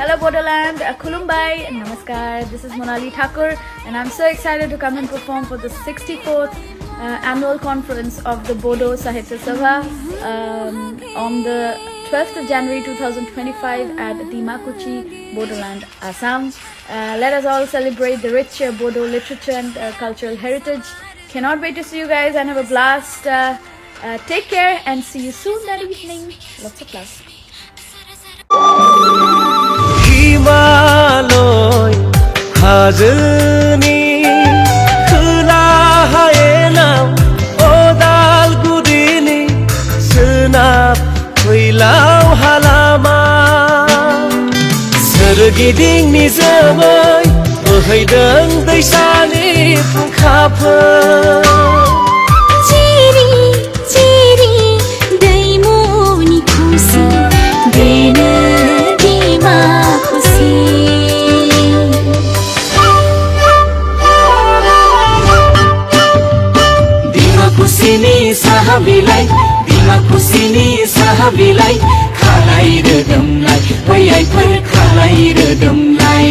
Hello Bodoland, Khulumbai, Namaskar. This is Monali Thakur and I'm so excited to come and perform for the 64th annual conference of the Bodo Sahitya Sabha on the 12th of January 2025 at Dimakuchi, Bodoland, Assam. Let us all celebrate the rich Bodo literature and cultural heritage. Cannot wait to see you guys and have a blast. Take care and see you soon that evening. Lots of love. Himalaya हाजोनि खोलाहायेनाव अदालगुरिनि सोनाब फैलाव हालामा सोरगिदिं निजोमै बोहैदों दैसानि फुंखाफोर Dimakusini sahabilai khalai redamlai bayaiफोर khalai redamlai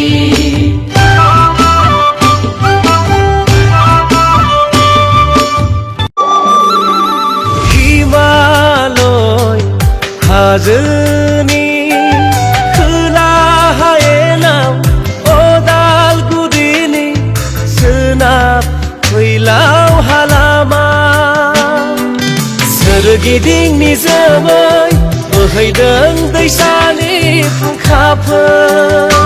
Himalay hajoनि खोलाहायेनाव अदालगुरिनि सोनाब फैलाव हालामा सोरगिदिं निजोमै बोहैदों दैसानि फुंखाफोर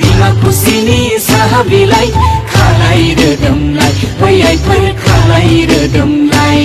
Dimakusini sahabilai khalai redamlai bayaiफोर khalai redamlai